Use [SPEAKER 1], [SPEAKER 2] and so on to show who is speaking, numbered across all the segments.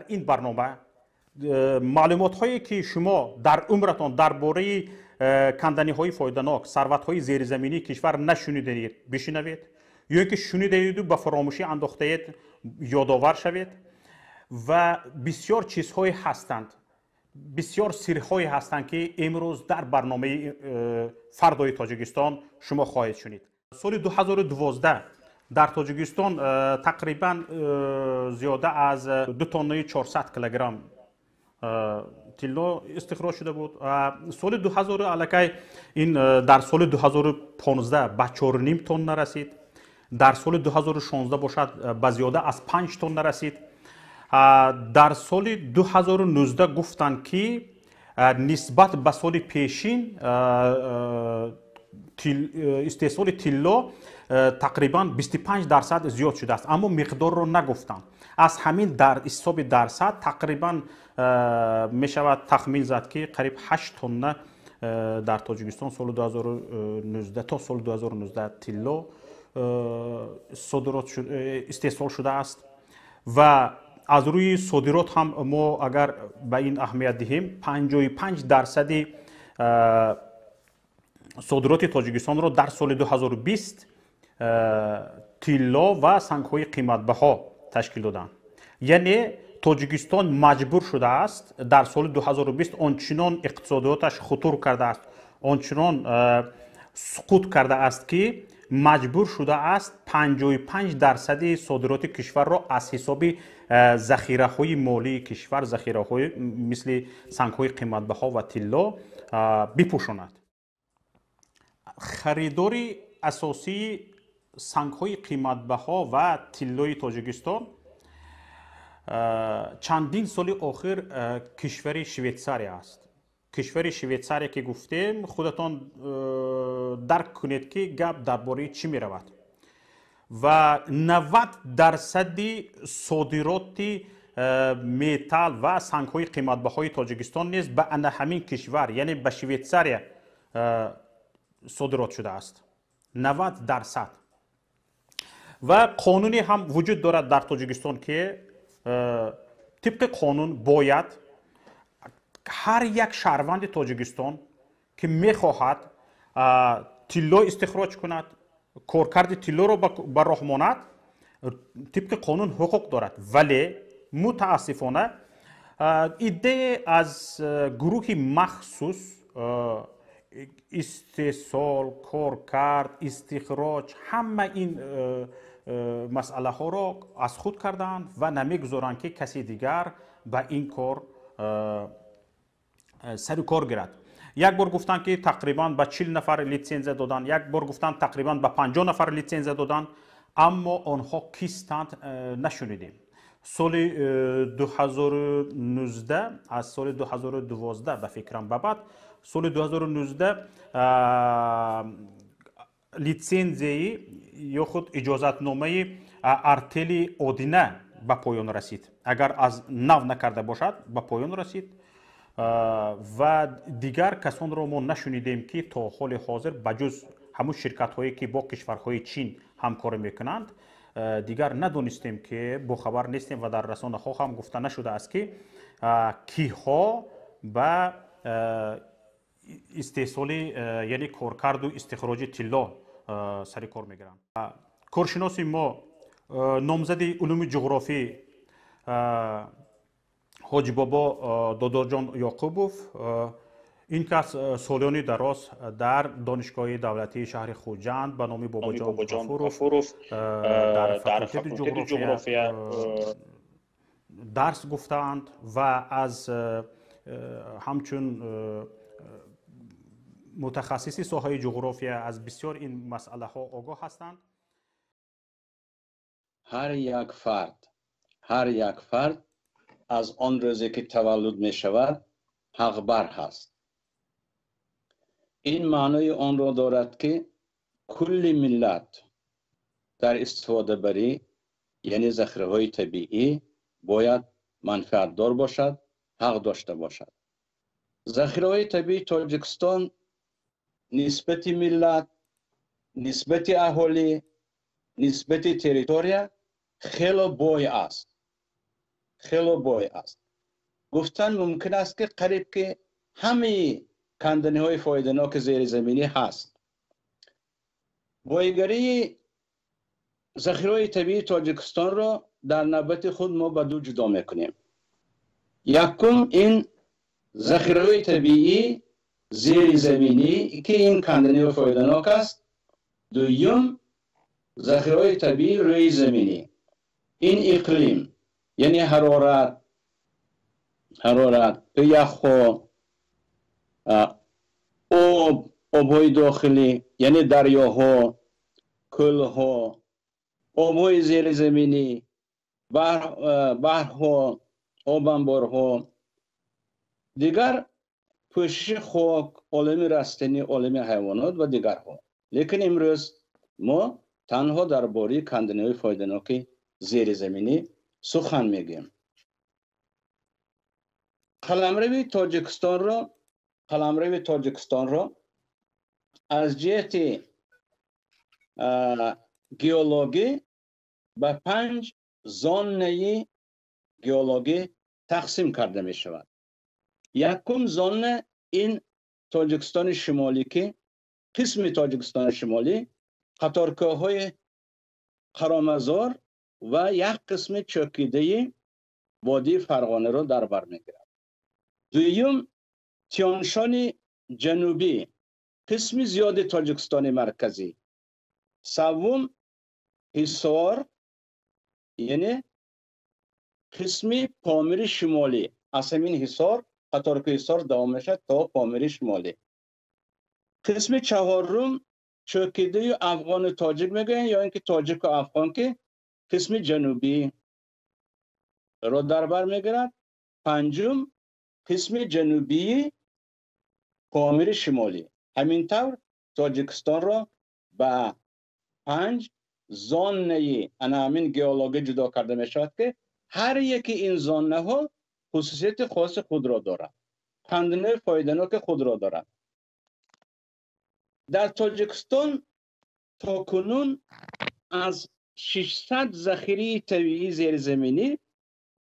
[SPEAKER 1] در این برنامه معلومات هایی که شما در عمرتان درباره کندنی های فایده‌ناک ثروت های زیرزمینی کشور نشنیدید بشنوید، یا اینکه شنیدید و به فراموشی انداخته اید یادآور شوید. و بسیار چیزهایی هستند، بسیار سرهایی هستند که امروز در برنامه فردای تاجیکستان شما خواهید شنید. سال 2012 در تاجیکستان تقریبا زیاده از 2 تن 400 کیلوگرم طلا استخراج شده بود. سال 2000 علاقه این در سال 2015 به 4.5 تن رسید. در سال 2016 باشد به زیاده از 5 تن رسید. در سال 2019 گفتند که نسبت به سال پیشین استحصال طلا تقریبا 25% زیاد شده است، اما مقدار رو نگفتند. از همین در حساب درصد تقریبا می شود تخمین زد که قریب 8 تن در تاجیکستان سال 2019 تا سال 2019 طلا صادرات استحصال شده است. و از روی صادرات هم ما اگر به این اهمیت دهیم 55% صادرات تاجیکستان را در سال 2020 طلا و سنگ‌های قیمت‌بها تشکیل دادند. یعنی تاجیکستان مجبور شده است در سال 2020 آنچنان اقتصادیاتش خطور کرده است، آنچنان سقوط کرده است که مجبور شده است 55% صادرات کشور را از حساب ذخیره‌های مالی کشور، ذخیره‌های مثل سنگ‌های قیمت‌بها و طلا بپوشاند. خریداری اساسی سنگ‌های قیمت‌بها و طلای تاجیکستان چندین سال آخر کشور شویتساریا است. کشور شویتساریا که گفتیم خودتان درک کنید که گپ درباره چی می رود. و 90% صادرات متال و سنگ‌های قیمت‌بهای تاجیکستان نیز به همین کشور یعنی به شویتساریا صادرات شده است. 90%. و قانونی هم وجود دارد در تاجیکستان که طبق قانون باید هر یک شهروند تاجیکستان که میخواهد طلا استخراج کند، کارکرد طلا را به راه ماند، طبق قانون حقوق دارد. ولی متاسفانه ایده از گروه مخصوص استحصال، کارکرد، استخراج همه این مسئله ها را از خود کردند و نمیگذارند که کسی دیگر به این کار سر و کار گیرد. یک بار گفتند که تقریبا به 40 نفر لیسنس دادند، یک بار گفتند تقریبا به 50 نفر لیسنس دادند، اما آنها کیستند نشنیدیم. سال 2019 از سال 2012 به فکرم به بعد سال 2019 لیسنسی یا خود اجازت نامه ارتل آدینه به پایان رسید. اگر از نو نکرده باشد به پایان رسید و دیگر کسان را ما نشنیدیم که تا حال حاضر بجز همون شرکت هایی که با کشورهای چین همکاری میکنند دیگر ندونستیم که با خبر نیستیم و در رسانه ها هم گفته نشده است که کیها به استحصال یعنی کارکرد و استخراج طلا سر کار میگیرند. کارشناس ما نامزد علوم جغرافی حاجی بابا دادارجان یعقوبوف، این کس سالیانی دراز در دانشگاه دولتی شهر خوجند به نام باباجان غفوروف در فاکولته جغرافیا درس گفتند و از همچون متخصصی ساحه جغرافیا از بسیار این مسئله ها آگاه هستند.
[SPEAKER 2] هر یک فرد از آن روزی که تولد می شود حقبر هست. این معنای آن را دارد که کل ملت در استفاده بری یعنی ذخیره های طبیعی باید منفعت دار باشد، حق داشته باشد. ذخیره های طبیعی تاجیکستان نسبت ملت، نسبت اهالی، نسبت تریتوریا خیلی بای است. خیلی بای است. گفتن ممکن است که قریب که همه کندنی های فایده‌ناک زیر زمینی هست. بایگری ذخیره طبیعی تاجیکستان را در نوبت خود ما به دو جدا میکنیم. یکم این ذخیره طبیعی زیر زمینی که این کندنی فایده‌ناک است. دوم ذخیره طبیعی روی زمینی. این اقلیم یعنی حرارت یخ آب‌های داخلی یعنی دریاها، کلها، آب‌های زیر زمینی، بحرها، آبانبارها، دیگر پوشش خاک، عالم رستنی، عالم حیوانات و دیگرها. لیکن امروز ما تنها درباره کندنی‌های فایده‌ناک زیر زمینی سخن میگیم. قلمرو تاجیکستان را از جهت گیولوژی به 5 زون گیولوژی تقسیم کرده می شود. یکم زون این تاجیکستان شمالی که قسم تاجیکستان شمالی قطارکوه‌های قرامزار و یک قسم چوکیده وادی فرغانه را در بر میگیرد. دوم تیانشان جنوبی قسم زیاد تاجیکستان مرکزی. سوم حصار یعنی قسم پامیر شمالی. از همین حصار قطارکوه حصار دوام میشد تا پامیر شمالی. قسم چهارم چوکیده افغان تاجیک میگن یا اینکه تاجیک و افغان که قسم جنوبی را در بر میگیرد. پنجم قسم جنوبی پامیر شمالی. همینطور تاجیکستان را به 5 زون همین گیولوژی جدا کرده می شود که هر یکی این زون ها خصوصیت خاص خود را دارد. کندنی فایده‌ناک خود را دارد. در تاجیکستان تا کنون از 600 ذخیره طبیعی زیرزمینی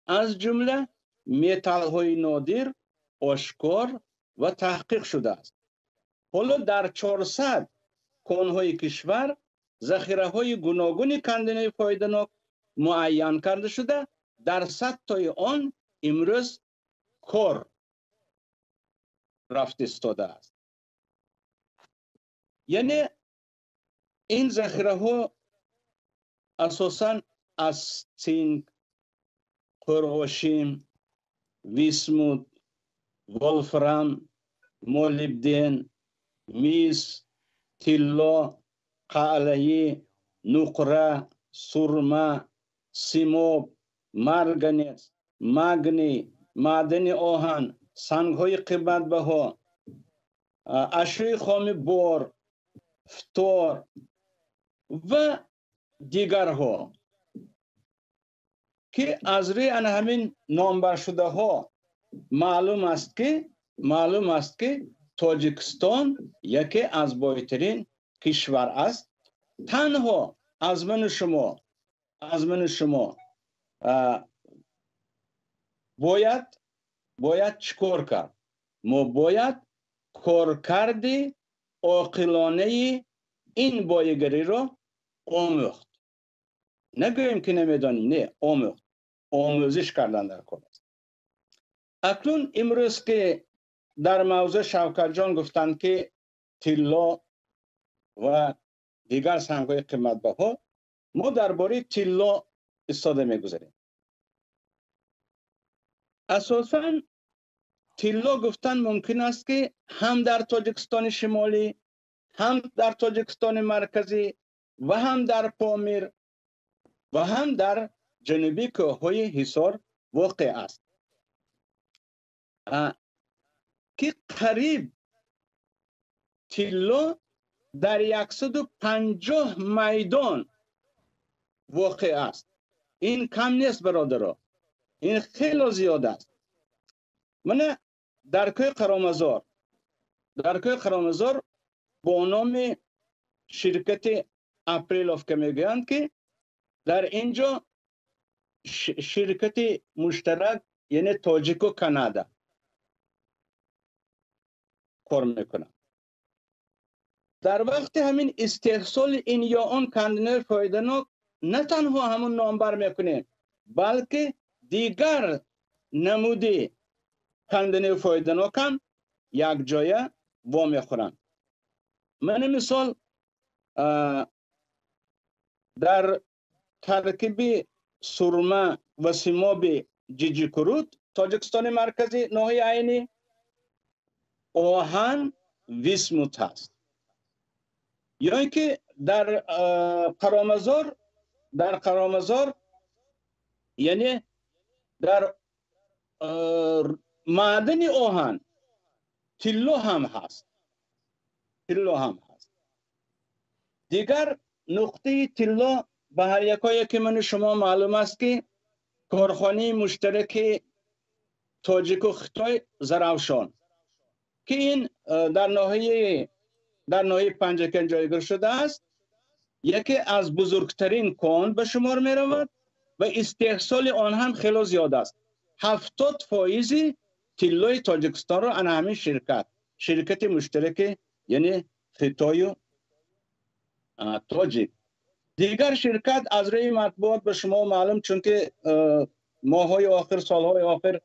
[SPEAKER 2] از جمله متال های نادر آشکار و تحقیق شده است. حالا در 400 کانهای کشور ذخیره های گوناگون کندنی فایده‌ناک معین کرده شده. در 100 تای آن امروز کار رفت ایستاده است. یعنی این ذخیره ها اساساً از سینک، قرغاشیم، ویسموت، ولفرام، مولبدن، میس، طلا، قلعه، نقره، سرمه، سیماب، مرگنز، مگنی، معدن آهن، سنگ‌های قیمت‌بها، اشیاء خام بار، فتور و دیگرها که از روی همین نامبر شده ها معلوم است که تاجیکستان یکی از بایترین کشور است. تنها از من شما باید چیکار کرد؟ ما باید کارکرد عاقلانه این بایگری را آموخت. نگوییم که نمیدانیم، نه، آموزش کردن در کار است. اکنون امروز که در موضوع شوکت جان گفتند که طلا و دیگر سنگ‌های قیمت‌بها، ما درباره طلا استفاده می‌گذاریم. اساساً طلا گفتن ممکن است که هم در تاجیکستان شمالی، هم در تاجیکستان مرکزی و هم در پامیر و هم در جنوبی کوههای حصار واقع است که قریب طلا در 150 میدان واقع است. این کم نیست برادرها، این خیلی زیاد است. من در کوه قرامزار با نام شرکت اپریلوف که میگویند که در اینجا شرکت مشترک یعنی تاجیک و کانادا کار میکنن. در وقت همین استحصال این یا آن کاندنر فایده‌ناک نه تنها همون نامبر میکنه، بلکه دیگر نمودی کاندنر فایده‌ناک هم یک جایه وا میخورن. من مثال در ترکیب سرما و سیماب جیجی کرود تاجیکستان مرکزی ناحیه عینی آهن ویسموت هست. یا اینکه در قرامزار یعنی در معدن آهن تیلو هم هست. دیگر نقطه تیلا به هر یکایی که من شما معلوم است که کارخانه مشترک تاجیک و خطای زرافشان که این در ناحیه پنجکن جایگیر شده است، یکی از بزرگترین کان به شمار می رود و استحصال آن هم خیلی زیاد است. 70% تیلای تاجیکستان را همین شرکت مشترک یعنی خطای و تاجیک. دیگر شرکت از روی مطبوعات به شما معلوم، چون که ماه‌های آخر سالهای آخر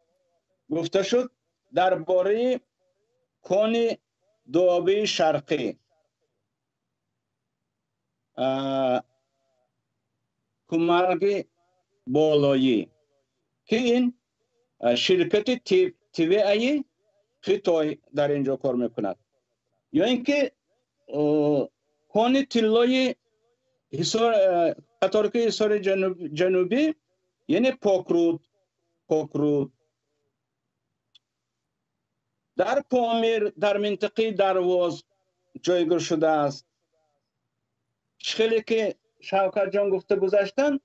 [SPEAKER 2] گفته شد درباره کان دوابه شرقی کمرگ بالایی که این شرکت تیوی ای خطای در اینجا کار میکند. یا اینکه کان تیلای قطارک حصار جنوبی یعنی پاکرود در پامیر در منطقه درواز جایگیر شده است. خیلی که شوکت جان گفته گذاشتن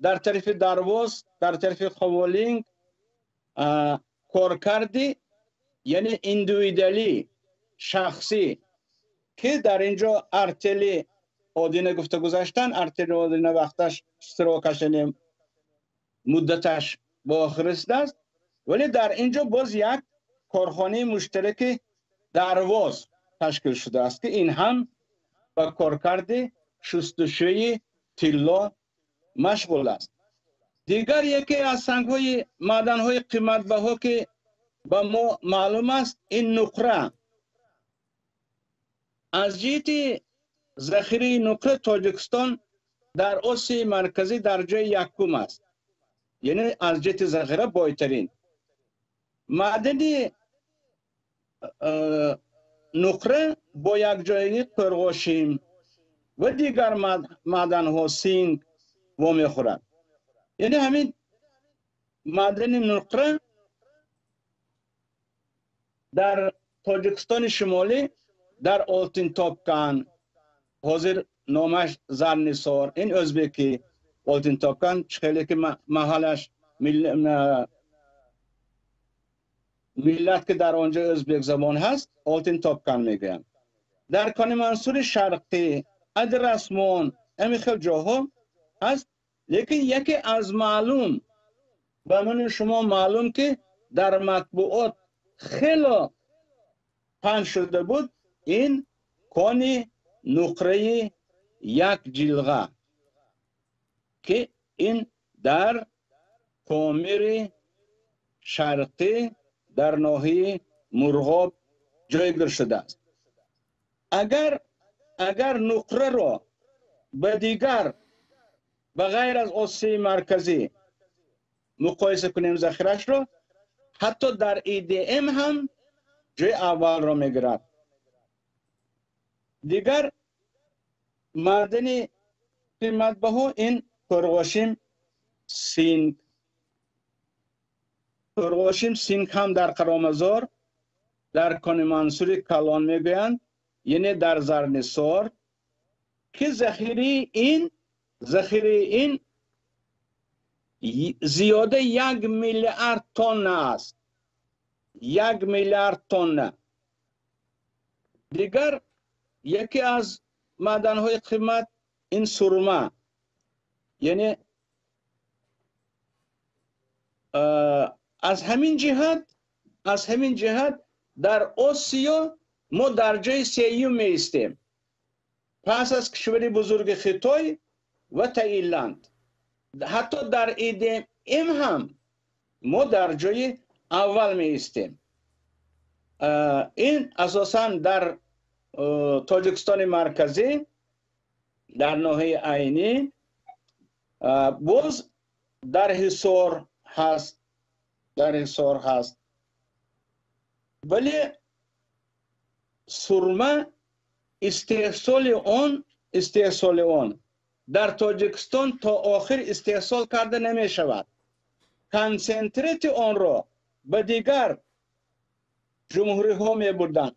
[SPEAKER 2] در طرف درواز، در طرف خوالینگ کار کردی یعنی اندویدلی شخصی که در اینجا ارتلی آدینه گفته گذاشتن. ارتلی آدینه وقتش سراکشن مدتش با آخر است، ولی در اینجا باز یک کارخانه مشترک درواز تشکیل شده است که این هم با کارکرد شستشوی تیلا مشغول است. دیگر یکی از سنگ‌های معدن‌های قیمت‌بها که با ما معلوم است این نقره. از جهت ذخیره نقره تاجیکستان در آسیای مرکزی در جای یکم است، یعنی از جهت ذخیره بالاترین. معدن نقره با یک جایگی قرغاشیم و دیگر معدن ها سینگ و میخورند. یعنی همین معدن نقره در تاجیکستان شمالی در آلتین تاپکن، حاضر نامش زرنسار، این ازبکی آلتین تاپکن خیلی که محلش ملت که در آنجا ازبک زبان هست آلتین تاپکن میگن. در کان منصور شرقی، ادرسمون، همین خیلی جاها هست. لیکن یکی از معلوم و من شما معلوم که در مطبوعات خیلی پنج شده بود، این کان نقره یک جلغه که این در پامیر شرقی در ناحیه مرغاب جایگیر شده است. اگر نقره را به دیگر به غیر از آسیای مرکزی مقایسه کنیم ذخیرش را، حتی در EDM هم جای اول را میگیرد. دیگر معدن قیمت‌بها این قرغاشیم سینگ هم در قرامزار در کان منصور کلان میگویند، یعنی در زرنسار که ذخیره این زیاده 1 میلیارد تن است. 1 میلیارد تن. دیگر یکی از معدن‌های قیمت این سرما، یعنی از همین جهت در آسیا ما در جای سیوم میستیم، پس از کشور بزرگ خیتای و تایلند. حتی در ایدم هم ما در جای اول میستیم. این اساساً در تاجیکستان مرکزی، در ناحیه عینی باز در حصار هست، ولی سرمه استحصال آن در تاجیکستان تا آخر استحصال کرده نمی شود. کنسنتریت آن را به دیگر جمهوری ها می بردن.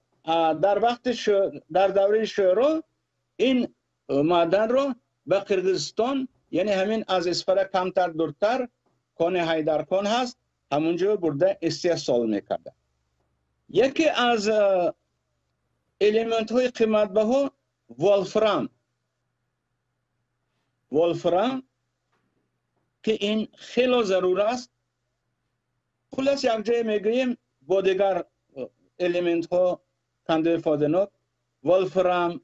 [SPEAKER 2] در دوره شورا این معدن را به قرقیزستان، یعنی همین از اسفر کمتر دورتر کان حیدرخان هست، همونجا برده استحصال میکرده. یکی از الیمنت های قیمت بها ولفرام که این خیلی ضرور است. خلاص یک جای میگوییم با دیگر الیمنت ها کنده فادنات، ولفرام،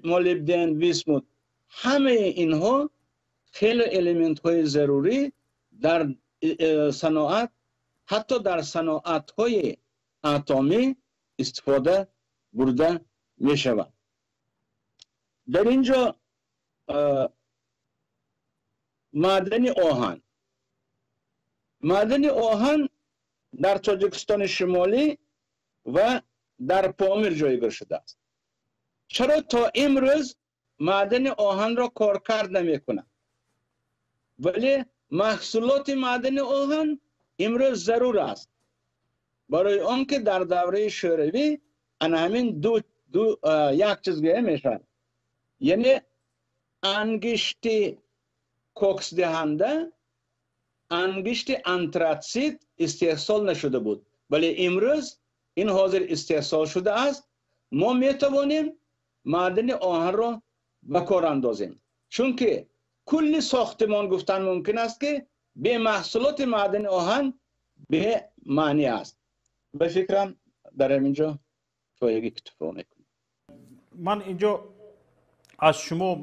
[SPEAKER 2] مولیبدن، ویسموت، همه اینها خیلی الیمنت های ضروری در صناعت، حتی در صناعت های اتمی استفاده برده می شود. در اینجا معدن آهن در تاجیکستان شمالی و در پامیر جایگاه شده است. چرا تا امروز معدن آهن را کارکرد نمی کنند؟ ولی محصولات معدن آهن امروز ضرور است، برای آنکه در دوره شوروی همین یک چیز گویه میشن، یعنی انگشت کوکس دهنده، انگشت انتراتسیت استحصال نشده بود، ولی امروز این حاضر استحصال شده است. ما میتوانیم معدن آهن را به کار اندازیم، چون که کل ساختمان گفتن ممکن است که به محصولات معدن آهن به معنی است. به فکرم در اینجا تویگی اکتفا میکنم.
[SPEAKER 1] من اینجا از شما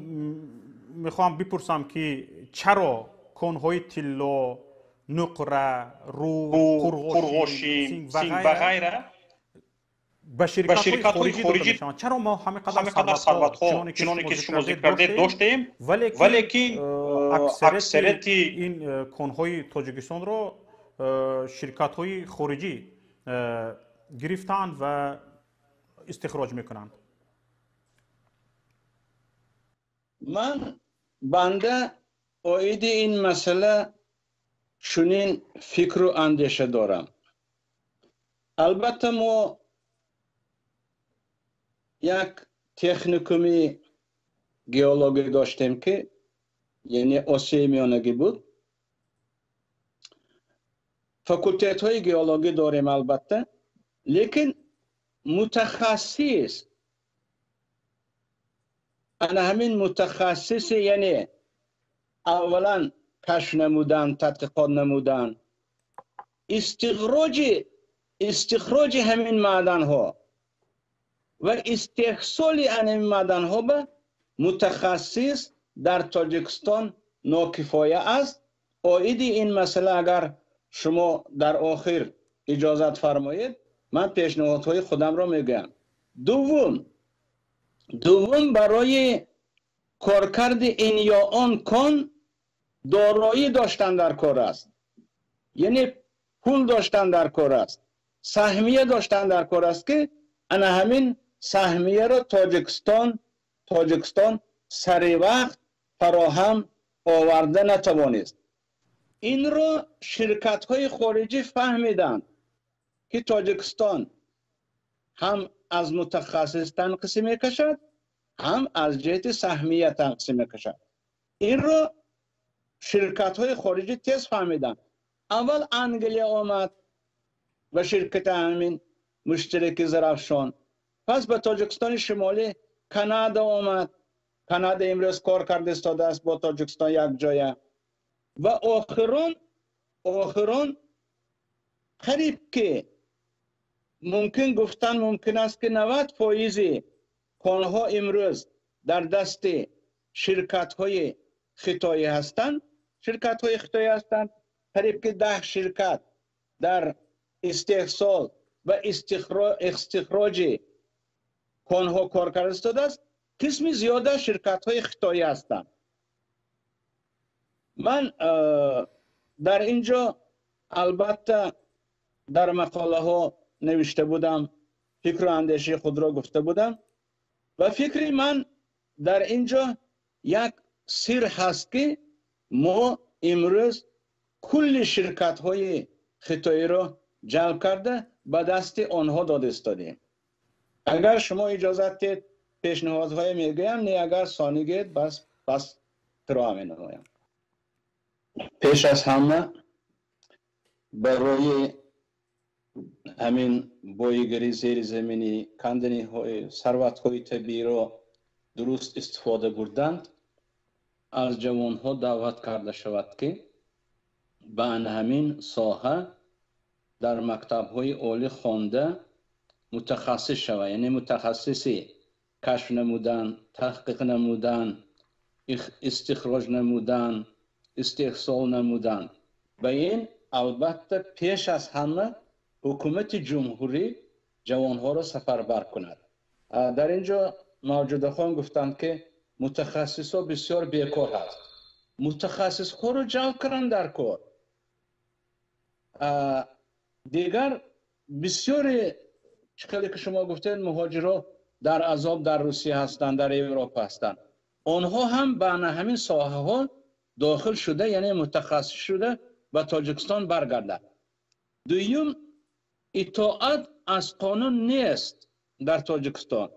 [SPEAKER 1] میخوام بپرسم که چرا کانهای طلا، نقره، قرغوشی، سینگ و غیره به شرکت های خارجی داده. چرا ما همه قدر ثروت ها چنانه که شما ذکر کردید داشتیم، ولی که اکثریت این کانهای تاجیکستان را شرکت های خارجی گرفتند و استخراج میکنند؟
[SPEAKER 2] من بنده اوید این مسئله چنین فکر و اندیشه دارم. البته ما یک تکنیکومی گئولوژی داشتیم که یعنی آسیای میانگی بود. فاکولتیت های گئولوژی داریم البته، لیکن متخصص همین متخصص، یعنی اولا کشف نمودن، تحقیقات نمودن، استخراج همین معدن ها و استحصال همین معدن ها به متخصص در تاجیکستان ناکفایه است. آید این مسئله اگر شما در آخر اجازت فرمایید من پیشنهادهای خودم را میگم. دوم برای کارکرد این یا آن کان دارایی داشتن در کار است، یعنی پول داشتن در کار است، سهمیه داشتن در کار است که انا همین سهمیه را تاجیکستان سری وقت فراهم آورده نتوانست. این را شرکت های خارجی فهمیدند که تاجیکستان هم از متخصص تنقصی میکشد، هم از جهت سهمیه تنقصی میکشد. این را شرکت های خارجی تیز فهمیدن. اول انگلیا آمد و شرکت همین مشترک زرافشان، پس به تاجیکستان شمالی کانادا آمد. کانادا امروز کار کرده استاده است با تاجیکستان یک جایه، و آخرون قریب که ممکن گفتن ممکن است که 90% کانها امروز در دست شرکت های خطایی هستند. شرکت های خطایی هستند، قریب که 10 شرکت در استحصال و استخراج کانها کار استاده است. قسم زیاده شرکت های خطایی هستند. من در اینجا البته در مقاله ها نوشته بودم، فکر و اندیشه خود را گفته بودم و فکری من در اینجا یک سر هست که ما امروز کل شرکت های خطایی را جلب کرده به دست آنها داده استادیم. اگر شما اجازت دید پیشنهادهای میگویم، نه اگر ثانی گید بس ترا می نمایم. پیش از همه برای همین بویگری زیر زمینی کندنی های ثروت های طبیعی را درست استفاده بردند، از جوان ها دعوت کرده شود که به همین ساحه در مکتب های عالی خوانده متخصص شود. یعنی متخصصی کشف نمودن، تحقیق نمودن، استخراج نمودن، استحصال نمودن. و این البته پیش از همه حکومت جمهوری جوانها را سفربر کند. در اینجا موجوده خان گفتند که متخصص ها بسیار بیکار هست. متخصص ها رو جلب کردن در کار. دیگر بسیار چقدر که شما گفتید مهاجرها در عذاب در روسیه هستند، در اروپا هستند. آنها هم به همین ساحه ها داخل شده، یعنی متخصص شده به تاجیکستان برگردند. دوم، اطاعت از قانون نیست در تاجیکستان.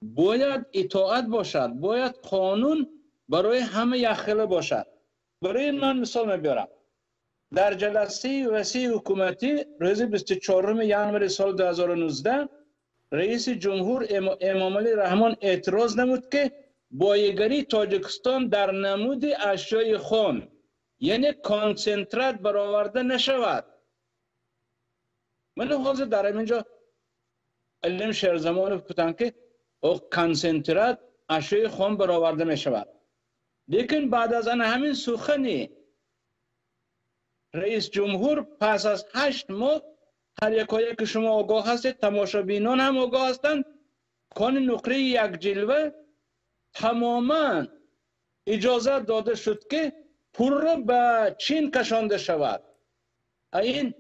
[SPEAKER 2] باید اطاعت باشد، باید قانون برای همه یخله باشد. برای من مثال میبرم. در جلسه وسیع حکومتی روز 24 ژانویه سال 2019 رئیس جمهور امام علی رحمان اعتراض نمود که بایگری تاجیکستان در نمود اشیای خام یعنی کانسنترات برآورده نشود. من حاضر در اینجا علم شهر زمان گفتن که کانسنترات اشیای خام برآورده می شود. لیکن بعد از همین سخنی رئیس جمهور پس از 8 ماه هر یکایی که شما آگاه هستید، تماشابینان هم آگاه هستند، کان نقره یک جلوه تماما اجازه داده شد که پول را به چین کشانده شود. این